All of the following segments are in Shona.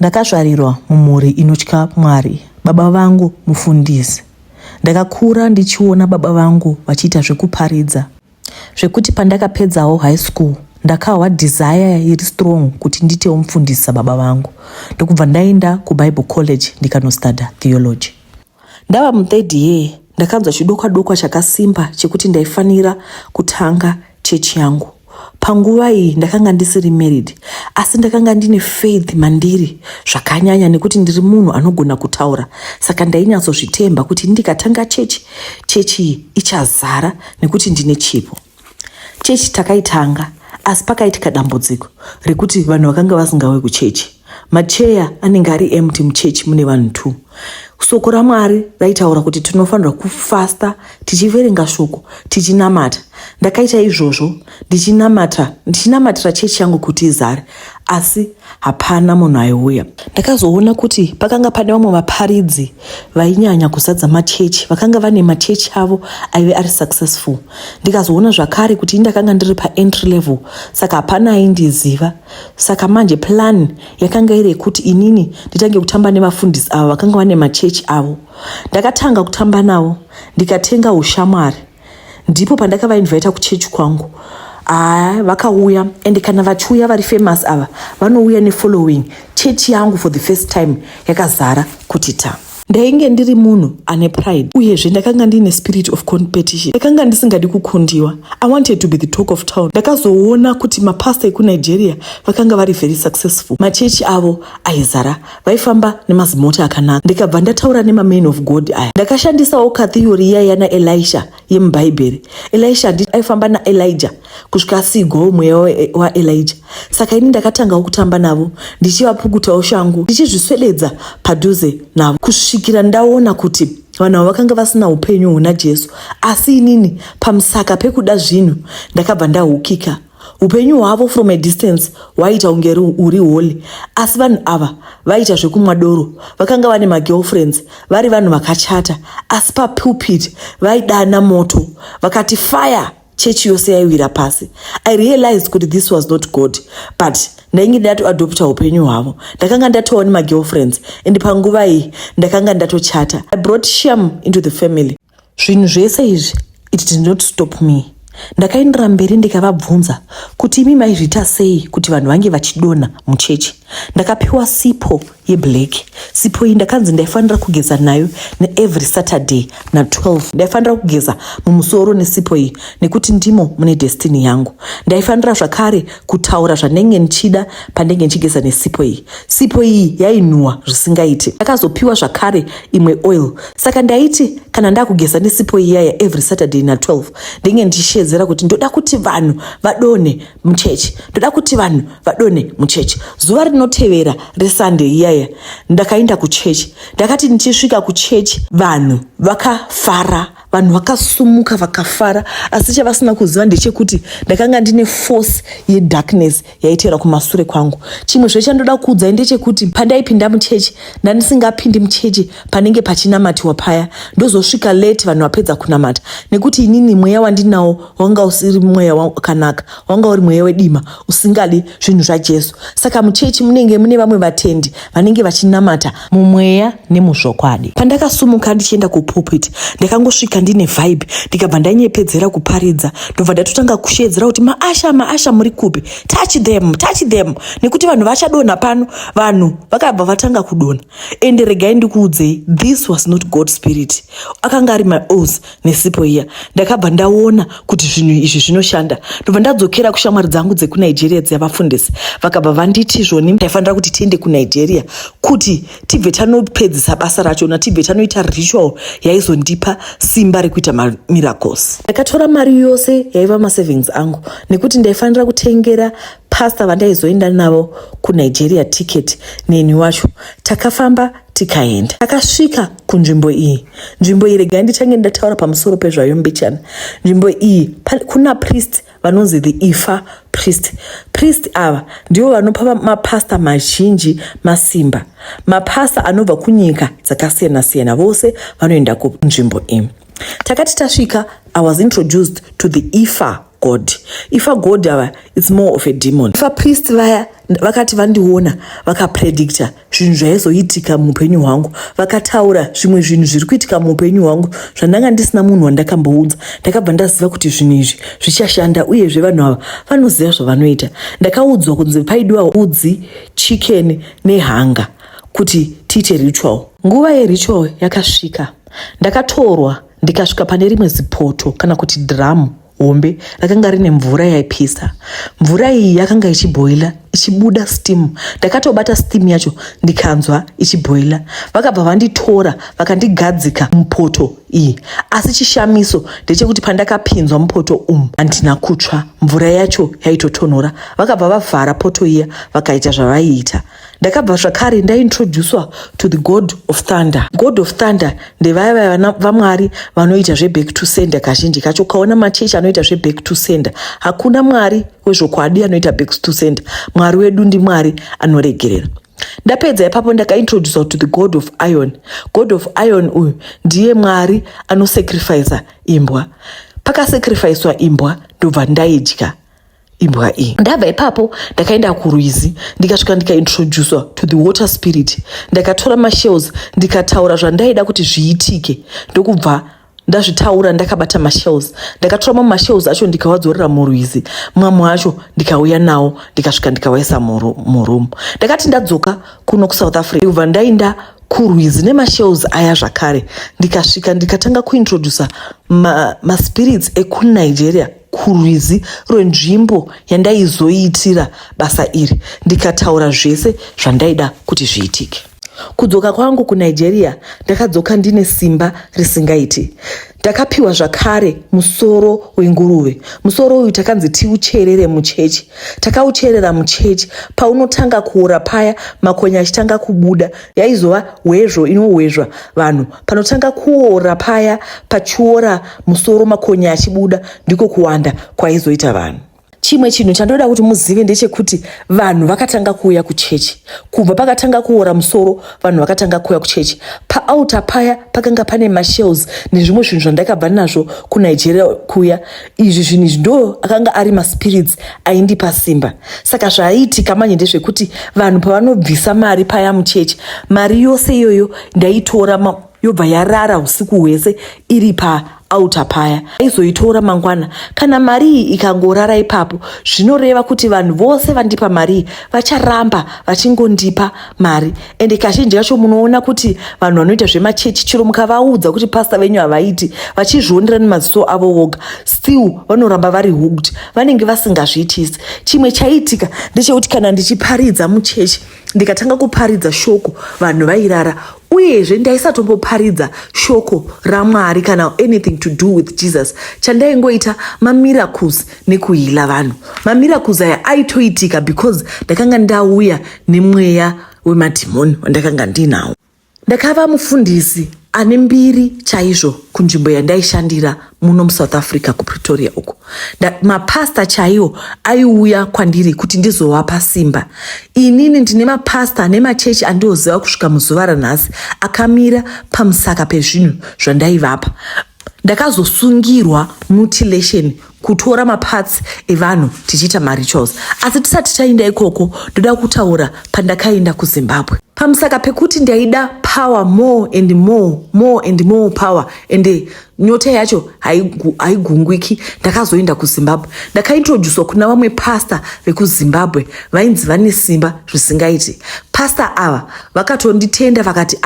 Ndakazvarirwa mumhuri inotya Mwari. Baba vangu mufundisi. Ndakakura ndichiona baba vangu vachiita zvekuparidza. Zvekuti pandakapedzawo high school, ndakawa desire iri strong kuti ndiitewo mufundisi baba vangu. Ndokubva ndaenda kuBible College ndikanostada theology. Ndava mu3rd year, ndakanzwa chidokwa chakasimba chekuti ndaifanira kutanga chechi yangu. Panguva iyi ndakanga ndisiri married, asi ndakanga ndine faith mandiri zvakanyanya nekuti ndiri munhu anogona kutaura. Saka ndainyatsozvitemba kuti ndikatanga chechi ichazara nekuti ndine chipo. Chechi takaitanga, asi pakaitika dambudziko rekuti vanhu vakanga vasingauye kuchechi. Macheya anenge ari empty muchechi mune vanhu 2. Soko raMwari raitaura kuti tinofanirwa kufasta, tichiverenga shoko, tichinamata. Ndakaita izvozvo, ndichinamatira chechi yangu kuti izare, asi hapana munhu aiuya. Ndakazoona kuti pakanga pane vamwe vaparidzi vainyanya kuzadza machechi, vakanga vane machechi avo aive ari successful. Ndikazoona zvakare kuti ndakanga ndiri paentry level, saka hapana aindiziva. Saka manje plan yakanga iri kuti inini nditange kutamba nevafundisi avo vakanga vane machechi avo. Ndakatanga kutamba navo, ndikatenga ushamwari. Ndipo pandakavainvita kuchechi kwangu. Vakauya, ende kana vachiuya vari famous ava, vanouya nefollowing. Chechi yangu for the first time yakazara kuti ta. Ndainge ndiri munhu ane pride, uyezve ndakanga ndine spirit of competition. Ndakanga ndisingadi kukundiwa. I wanted to be the talk of town. Ndakazoona kuti mapastor ekuNigeria vakanga vari very successful. Machechi avo aizara, vaifamba nemazimota akanaka. Ndikabva ndataura nemamen of God aya. Ndakashandisawo katheory iya na Elisha yemubhaibheri. Elisha aifamba naElijah kusvika asigo mweya waElijah. Saka ini ndakatangawo kutamba navo, ndichivapukutawo shangu, ndichizviswededza padhuze navo. Kusvikira ndaona kuti vanhu vakanga vasina upenyu huna Jesu, asi inini pamusaka pekuda zvinhu ndakabva ndahukika. Upenyu hwavo from a distance waita unge uri holy, asi vanhu ava vaita zvekumwa doro. Vakanga vane magirlfriends, vari vanhu vakachata, asi papulpit vaidana moto, vakati fire, chechi yose yaiwira pasi. I realized kuti this was not God, but ndainge ndatoadopta upenyu hwavo. Ndakanga ndatowa nemagirlfriends, and panguva iyi ndakanga ndatochata. I brought shame into the family. Zvinhu zvese izvi, it did not stop me. Ndakaendera mberi ndikavabvunza kuti imi maizvita sei kuti vanhu vange vachidonha muchechi. Ndakapiwa sipo yeblack. Sipo iyi ndakanzi ndaifanira kugeza nayo every Saturday na12. Ndaifanira kugeza mumusoro nesipo iyi nekuti ndimo mune destiny yangu. Ndaifanira zvakare kutaura zvanenge ndichida pandenge ndichigeza nesipo iyi. Sipo iyi yainhuwa zvisingaiti. Ndakazopiwa zvakare imwe oil. Saka ndaiti kana ndakugeza nesipo iyi yaya every Saturday na12, ndenge ndichishedzera kuti ndoda kuti vanhu vadonhe muchechi. Ndoda kuti vanhu vadonhe muchechi. Zuva rinotevera reSunday iyaya ndakaenda kuchechi. Ndakati ndichisvika kuchechi vanhu vakafara, vanhu vakasumuka vakafara, asi chavasina kuziva ndechekuti ndakanga ndine force yedarkness yaitera kumasure kwangu. Chimwe zvechandoda kuudza ndechekuti pandaipinda muchechi, ndandisingapindi muchechi panenge pachinamatiwa paya. Ndozosvika late vanhu vapedza kunamata, nekuti inini mweya wandinawo wanga usiri mweya wakanaka, wanga uri mweya wedima usingadi zvinhu zvaJesu. Saka muchechi munenge mune vamwe vatendi vanenge vachinamata mumweya nemuzvokwadi. Pandakasumuka ndichienda kupulpit, ndakangosvika ndine vibe, ndikabva ndanyepedzera kuparidza. Ndobva ndatotanga kushedzera kuti maasha muri kupi, touch them, nekuti vanhu vachadonha pano. Vanhu vakabva vatanga kudonha, ende regai ndikuudzei, this was not God's spirit. Akanga ari maoz nesipo iya. Ndakabva ndaona kuti zvinhu izvi zvinoshanda. Ndobva ndadzokera kushamwari dzangu dzekuNigeria dzevafundisi, vakabva vanditi zvoni taifanira kuti tiende kuNigeria kuti tibve tanopedzisa basa rachona, tibve tanoita ritual yaizondipa simba rekuita miracles. Ndakatora mari yose yaiva masavings angu, nekuti ndaifanira kutengera pastor vandaizoenda navo kuNigeria ticket neni wacho. Takafamba tikaenda, takasvika kunzvimbo iyi. Nzvimbo iyi regai ndichange ndataura pamusoro pezvayo mbichana. Nzvimbo iyi kuna priest vanonzi the Ifa priest. Priest ava ndivo vanopa mapasta mazhinji masimba. Mapasta anobva kunyika dzakasiyana siyana, vose vanoenda kunzvimbo iyi. Takati tasvika, I was introduced to the Ifa God. If a God it's more of a demon. If a priest vaya vakati vandiona vakapredicta zvinhu zvaizoitika muupenyu hwangu, vakataura zvimwe zvinhu zviri kuitika muupenyu hwangu zvandanga ndisina munhu wandakamboudza, ndakabva ndaziva kuti zvinhu izvi zvichashanda uyezve vanhu ava vanoziva zvavanoita. Ndakaudzwa kunzi paidiwa udzi, chicken nehanga kuti tiite ritual. Nguva yeritual yakasvika, ndakatorwa ndikasvika pane rimwe zipoto kana kuti dhiramu hombe rakanga rine mvura yaipisa. Mvura iyi yakanga ichiboila ichibuda steam. Ndakatobata steam yacho ndikanzwa ichiboila. Vakabva vanditora vakandigadzika mupoto iyi. Asi chishamiso ndechekuti pandakapinzwa mupoto handina kutsva, mvura yacho yaitotonhora. Vakabva vavhara poto iya vakaita zvavaiita. Ndakabva zvakare ndaintroducwa to the God of Thunder. God of Thunder ndevaya vamwari vanoita zveback to sender. Kazhinji kacho ukaona machechi anoita zveback to sender, hakuna mwari wezvokwadi anoita back to sender. Mwari wedu ndimwari anoregerera. Ndapedza ipapo ndakaintroducwa to the God of Iron. God of Iron uyu ndiye mwari anosacrifica imbwa. Pakasacrificewa imbwa ndobva ndaidya imbwa iyi. Ndabva ipapo ndakaenda kurwizi ndikasvika ndikaintroducwa to the water spirit. Ndakatora mashells ndikataura zvandaida kuti zviitike, ndokubva ndazvitaura ndakabata mashells. Ndakatora mamwe mashells acho ndikawadzorera murwizi, mamwe acho ndikauya nawo ndikasvika ndikawaisa murumu. Ndakati ndadzoka kuno kuSouth Africa ndobva ndaenda kurwizi nemashells aya zvakare, ndikasvika ndikatanga kuintrodusa maspirits ekunigeria kurwizi rwenzvimbo yandaizoitira basa iri. Ndikataura zvese zvandaida kuti zviitike. Kudzoka kwangu kuNigeria ndakadzoka ndine simba risingaiti. Ndakapiwa zvakare musoro wenguruve. Musoro uyu takanzi tiucherere muchechi. Takaucherera muchechi. Paunotanga kuora paya makonya achitanga kubuda, yaizova hwezvo inohwezva vanhu. Panotanga kuora paya pachiora musoro makonya achibuda ndiko kuwanda kwaizoita vanhu. Chimwe chinhu chandoda kuti muzive ndechekuti vanhu vakatanga kuuya kuchechi. Kubva pakatanga kuora musoro vanhu vakatanga kuuya kuchechi. Paauta paya pakanga pane mashells nezvimwe zvinhu zvandakabva nazvo kuNigeria kuya. Izvi zvinhu ndo akanga ari maspirits aindipa simba. Saka zvaiitika manje ndezvekuti vanhu pavanobvisa mari paya muchechi, mari yose iyoyo ndaitora yobva yarara usiku hwese iri paauta paya. Aizoitora mangwana. Kana mari iyi ikangorara ipapo, zvinoreva kuti vanhu vose vandipa mari vacharamba vachingondipa mari. Ende kazhinji kacho munoona kuti vanhu vanoita zvemachechi chiro mukavaudza kuti pastor venyu havaiti, vachizvionera nemaziso avo voga, still vanoramba vari hooked, vanenge vasingazviitisi. Chimwe chaitika ndechekuti kana ndichiparidza muchechi ndikatanga kuparidza shoko, vanhu vairara. Uyezve ndaisatomboparidza shoko raMwari kana anything to do with Jesus. Chandaingoita mamiracles nekuhila vanhu. Mamiracles aya aitoitika because ndakanga ndauya nemweya wemadhimoni wandakanga ndinawo. Ndakava mufundisi ane mbiri chaizvo kunzvimbo yandaishandira muno muSouth Africa kuPretoria uko. Mapasta chaiwo aiuya kwandiri kuti ndizovapa simba. Inini ndine mapasta nemachechi andioziva kusvika muzuva ranhasi akamira pamusaka pezvinhu zvandaivapa. Ndakazosungirwa mutilation kutora maparts evanhu tichiita marituals. Asi tisati taenda ikoko ndoda kutaura pandakaenda kuZimbabwe. Pamusaka pekuti ndaida power more and more power, ende nyota yacho haigungwiki, ndakazoenda kuZimbabwe. Ndakaintroducwa kuna vamwe pastor vekuZimbabwe vainzi vane simba zvisingaiti. Pastor ava vakatonditenda vakati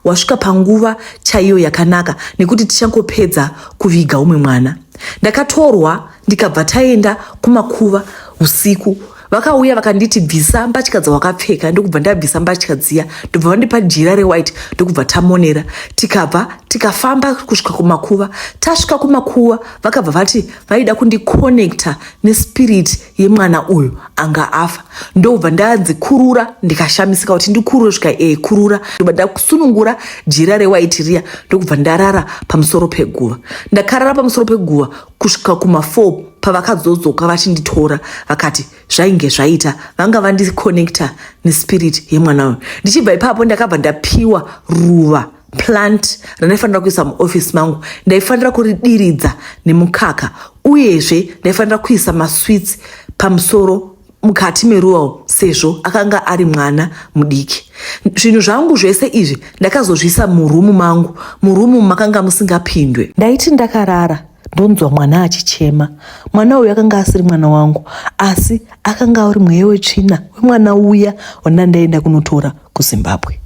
wasvika panguva chaiyo yakanaka nekuti tichangopedza kuviga umwe mwana. Ndakatorwa ndikabva taenda kumakuva usiku. Vakauya vakanditi bvisa mbatya dzawakapfeka, ndokubva ndabvisa mbatya dziya ndobva vandipa jira rewhite ndokubva tamonera. Tikabva tikafamba kusvika kumakuva. Tasvika kumakuva vakabva vati vaida kundikonekta nespirit yemwana uyu anga afa. Ndobva ndadzikurura ndikashamisika kuti ndikurure svika kurura. Ndobva ndasunungura jira rewhite riya ndokubva ndarara pamusoro peguva. Ndakarara pamusoro peguva kusvika kuma4 pavakadzodzoka vachinditora vakati zvainge zvaita, vanga vandikonekta nespirit yemwana uyu. Ndichibva ipapo ndakabva ndapiwa ruva plant randaifanira kuisa muofisi mangu ndaifanira kuridiridza nemukaka, uyezve ndaifanira kuisa maswits pamusoro mukati meruwa sezvo akanga ari mwana mudiki. Zvinhu zvangu zvese izvi ndakazozvisa murumu mangu, murumu makanga musingapindwe. Ndaiti ndakarara ndonzwa mwana achichema. Mwana uyu akanga asiri mwana wangu, asi akanga uri mweya wetsvina wemwana uya wandandaenda kunotora kuZimbabwe.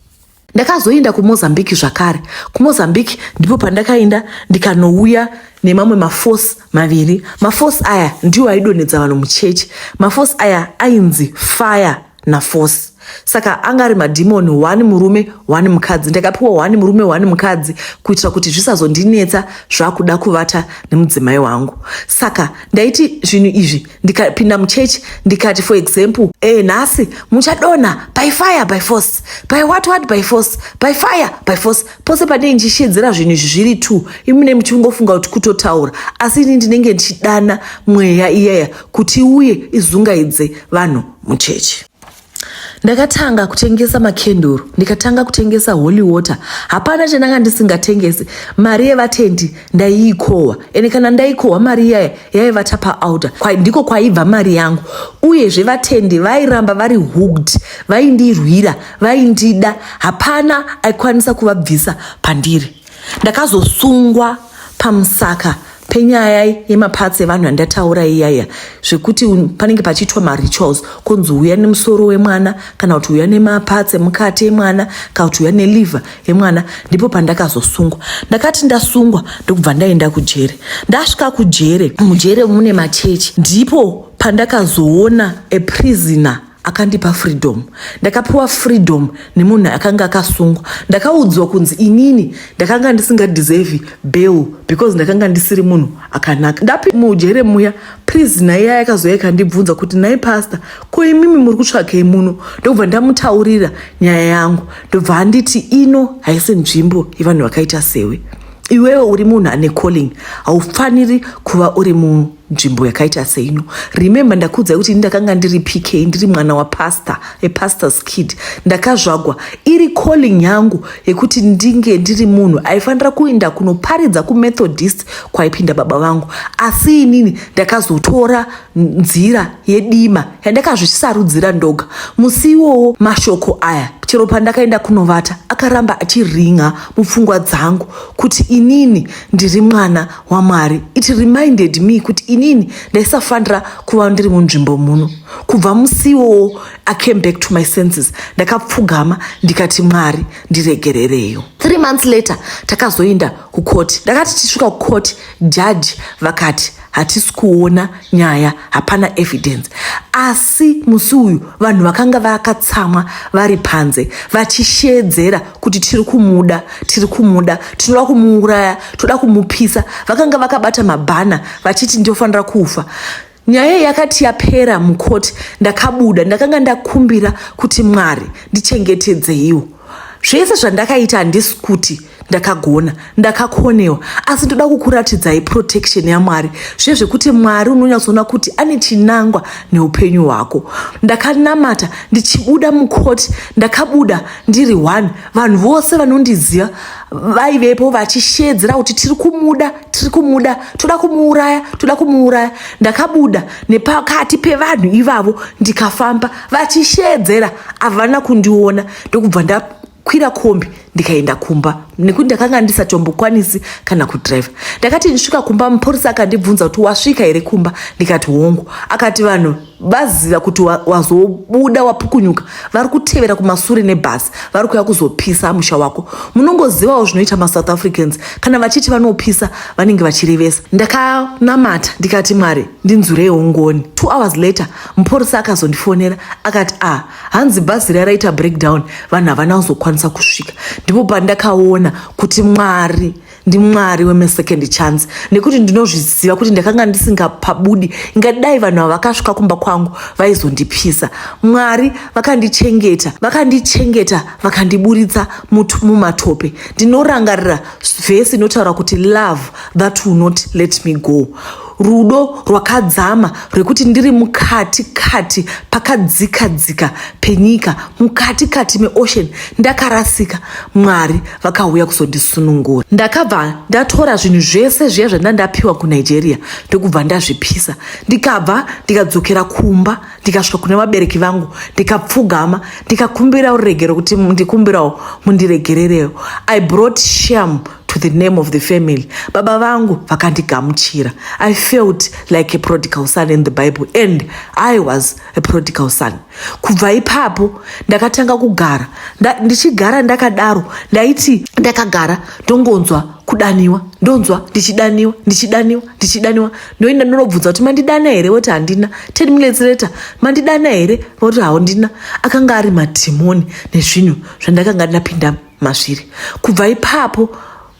Ndakazoenda kuMozambique zvakare. kuMozambique ndipo pandakaenda ndikanouya nemamwe maforce maviri. Maforce aya ndiwo aidonhedza vanhu muchechi. Maforce aya ainzi fire naforce. Saka anga ari madhimoni, 1 murume 1 mukadzi. Ndakapiwa 1 murume 1 mukadzi kuitira kuti zvisazondinetsa zvakuda kuvata nemudzimai wangu. Saka ndaiti zvinhu izvi ndikapinda muchechi ndikati, for example, nhasi muchadonha by fire by force, by what by force, by fire by force. Pose panenge ndichishedzera zvinhu izvi zviri 2, imune muchingofunga kuti kutotaura, asi ini ndinenge ndichidana mweya iyaya kuti uye izungaidze vanhu muchechi. Ndakatanga kutengesa makenduru, ndikatanga kutengesa holy water. Hapana chandanga ndisingatengesi. Mari yevatendi ndaiikohwa. Ene kana ndaikohwa mari iyaya yaiva tapa outer. Ndiko kwaibva mari yangu. Uyezve vatendi vairamba vari hooked, vaindirwira, vaindida. Hapana aikwanisa kuvabvisa pandiri. Ndakazosungwa pamusaka penyaya yemapatsi evanhu andataura iyaya, zvekuti panenge pachiitwa marituals, kunzi uya nemusoro wemwana, kana kuti uya nemapatsi emukati emwana, kana kuti uya neliver yemwana. Ndipo pandakazosungwa. Ndakati ndasungwa ndokubva ndaenda kujere. Ndasvika kujere, mujere mune machechi, ndipo pandakazoona a prisoner akandipa freedom. Ndakapiwa freedom nemunhu akanga akasungwa. Ndakaudzwa kunzi inini ndakanga ndisingadeserve bail because ndakanga ndisiri munhu akanaka. Ndapi mujere muya, prisoner iya yakazouya ikandibvunza kuti, nai pastor, ko imimi muri kutsvakei muno? Ndobva ndamutaurira nyaya yangu, ndobva anditi ino haisi nzvimbo yevanhu vakaita sewe. Iwewe uri munhu ane calling, haufaniri kuva uri munzvimbo yakaita seino. Remember ndakuudza kuti ndakanga ndiri PK, ndiri mwana wapastor, a pastor's kid. Ndakazvagwa iri calling yangu yekuti ndinge ndiri munhu aifanira kuenda kunoparidza kuMethodist kwaipinda baba vangu, asi inini ndakazotora nzira yedima yandakazvisarudzira ndoga. Musi iwowo mashoko aya chero pandakaenda kunovata akaramba achiringa mupfungwa dzangu kuti inini ndiri mwana waMwari. It reminded me kuti inini ndaisafanira kuva ndiri munzvimbo muno. Kubva musi iwowo I came back to my senses. Ndakapfugama ndikati, Mwari ndiregerereyo. 3 months later takazoenda kukoti. Ndakati tisvika kukoti, judge vakati hatisi kuona nyaya, hapana evidence. Asi musi uyu vanhu vakanga vakatsamwa vari panze vachishedzera kuti tiri kumuda, tinoda kumuuraya, toda kumupisa. Vakanga vakabata mabhana vachiti ndofanira kufa. Nyaya yakati yapera mukoti, ndakabuda, ndakanga ndakumbira kuti Mwari ndichengetedzeiwo. Zvese zvandakaita handisi kuti ndakagona, ndakakonewa, asi ndoda kukuratidzai protection yaMwari. Zvezvekuti Mwari unonyatsoona kuti ane chinangwa neupenyu hwako. Ndakanamata ndichibuda mukoti, ndakabuda ndiri 1. Vanhu vose vanondiziva vaivepo vachishedzera kuti tiri kumuda, toda kumuuraya. Ndakabuda nepakati pevanhu ivavo ndikafamba vachishedzera, havana kundiona. Ndokubva ndakwira kombi ndikaenda kumba, nekuti ndakanga ndisatombokwanisi kana kudrive. Ndakati ndisvika kumba, muporisa akandibvunza kuti wasvika here kumba? Ndikati hongu. Akati vanhu vaziva kuti wazobuda wapukunyuka, vari kutevera kumasure nebhasi, vari kuuya kuzopisa musha wako. Munongozivawo zvinoita maSouth Africans, kana vachiti vanopisa vanenge vachirevesa. Ndakanamata ndikati, Mwari ndinzureiwo ngoni. 2 hours later muporisa akazondifonera akati hanzi bhazi raita breakdown, vanhu havana kuzokwanisa kusvika. Ndipo pandakaona kuti Mwari ndiMwari weme-second chance, nekuti ndinozviziva kuti ndakanga ndisingapabudi. Ingadai vanhu ava vakasvika kumba kwangu vaizondipisa. Mwari vakandichengeta, vakandiburitsa mumatope. Ndinorangarira vhesi inotaura kuti love that will not let me go. rudo rwakadzama rwekuti ndiri mukati pakadzika penyika, mukati meocean, ndakarasika. Mwari vakauya kuzondisunungura. Ndakabva ndatora zvinhu zvese zviya zvandanga ndapiwa kuNigeria ndokubva ndazvipisa. Ndikabva ndikadzokera kumba, ndikasvika kuna vabereki vangu, ndikapfugama, ndikakumbira uregero kuti ndikumbirawo mundiregererewo. I brought shame to the name of the family. Baba vangu vakandigamuchira. I felt like a prodigal son in the Bible, and I was a prodigal son. Kubva ipapo ndakatanga kugara. Ndichigara ndakadaro, ndaiti ndakagara ndongonzwa kudaniwa, ndonzwa ndichidaniwa. Ndoenda ndinobvunza kuti mandidana here, voti handina. 10 minutes later, mandidana here, voti handina. Akanga ari madhimoni nezvinhu zvandakanga ndapinda mazviri. Kubva ipapo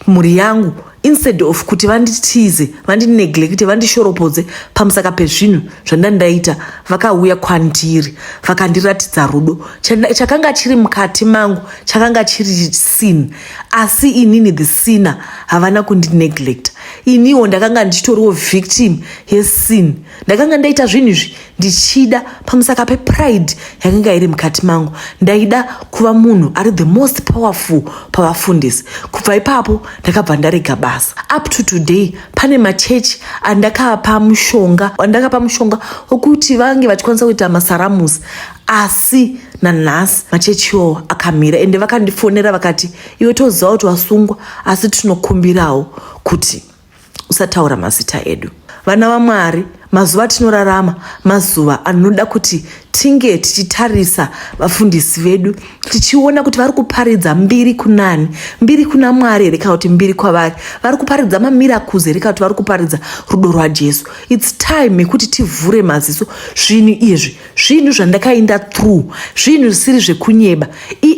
mhuri yangu, instead of kuti vanditize, vandineglect, vandishoropodze pamusaka pezvinhu zvandandaita, vakauya kwandiri vakandiratidza rudo. Chakanga chiri mukati mangu chakanga chiri sin, asi inini the sinner havana kundineglect. Iniwo ndakanga ndichitoriwo victim yesin. Ndakanga ndaita zvinhu izvi ndichida pamusaka pepride yakanga iri mukati mangu. Ndaida kuva munhu ari the most powerful pavafundisi. Kubva ipapo ndakabva ndarega basa. Up to today pane machechi andakapa mushonga wokuti vange vachikwanisa kuita masaramusi, asi nanhasi machechi iwo akamira, ende vakandifonera vakati, iwe toziva kuti wasungwa, asi tinokumbirawo kuti usataura mazita edu. Vana vaMwari, mazuva tinorarama mazuva anoda kuti tinge tichitarisa vafundisi vedu, tichiona kuti vari kuparidza mbiri kunani, mbiri kuna Mwari here kana kuti mbiri kwavari, vari kuparidza mamiracles here kana kuti vari kuparidza rudo rwaJesu. It's time yekuti tivhure maziso. Zvinhu izvi zvinhu zvandakaenda through, zvinhu zvisiri zvekunyeba,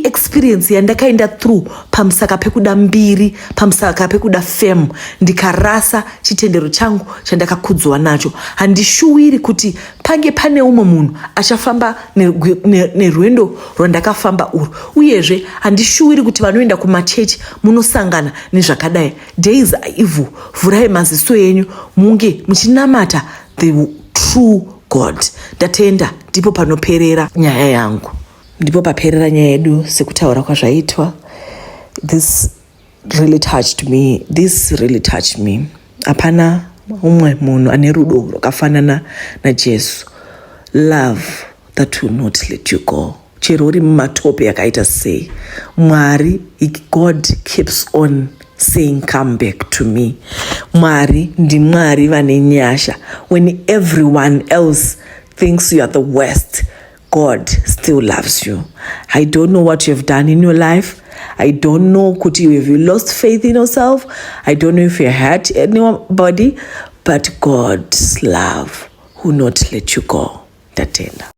experience yandakaenda through pamusaka pekuda mbiri, pamusaka pekuda fame, ndikarasa chitendero changu chandakakudzwa nacho. Handishuwiri kuti pange pane umwe munhu achafamba nerwendo rwandakafamba urwu. Uyezve handishuwiri kuti vanoenda kumachechi munosangana nezvakadai. Days are evil. Vhurai maziso enyu munge muchinamata the true God. Ndatenda ndipo panoperera nyaya yangu, ndipo paperera nyaya yedu sekutaura kwazvaitwa. This really touched me. Hapana umwe munhu ane rudo rwakafanana naJesu. Love that will not let you go. Chero uri mumatope yakaita sei, Mwari, God keeps on saying, come back to me. Mwari ndimwari vane nyasha. When everyone else thinks you are the worst, God still loves you. I don't know what you have done in your life. I don't know if you lost faith in yourself. I don't know if you hurt anybody, but God's love will not let you go. Ndatenda.